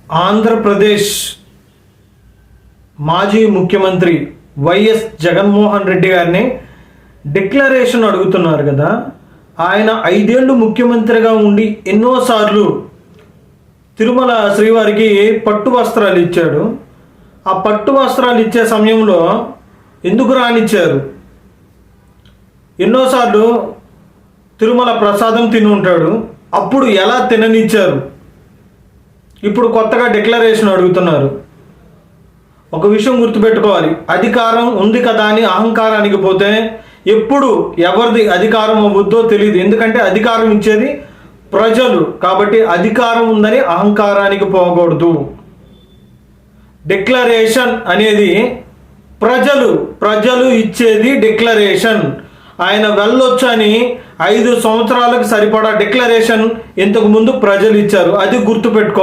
ఆంధ్రప్రదేశ్ మాజీ ముఖ్యమంత్రి వైఎస్ జగన్మోహన్ రెడ్డి గారిని డిక్లరేషన్ అడుగుతున్నారు కదా. ఆయన 5 ఏళ్ళు ముఖ్యమంత్రిగా ఉండి ఎన్నోసార్లు తిరుమల శ్రీవారికి పట్టు వస్త్రాలు ఇచ్చాడు. ఆ పట్టు వస్త్రాలు ఇచ్చే సమయంలో ఎందుకు రానిచ్చారు? ఎన్నోసార్లు తిరుమల ప్రసాదం తిని ఉంటాడు, అప్పుడు ఎలా తిననిచ్చారు? ఇప్పుడు కొత్తగా డిక్లరేషన్ అడుగుతున్నారు. ఒక విషయం గుర్తుపెట్టుకోవాలి, అధికారం ఉంది కదా అని అహంకారానికి పోతే ఎప్పుడు ఎవరిది అధికారం అవ్వద్దో తెలియదు. ఎందుకంటే అధికారం ఇచ్చేది ప్రజలు, కాబట్టి అధికారం ఉందని అహంకారానికి డిక్లరేషన్ అనేది ప్రజలు ఇచ్చేది డిక్లరేషన్. ఆయన వెళ్ళొచ్చు అని 5 సంవత్సరాలకు సరిపడా డిక్లరేషన్ ఇంతకు ముందు ప్రజలు ఇచ్చారు. అది గుర్తుపెట్టుకో.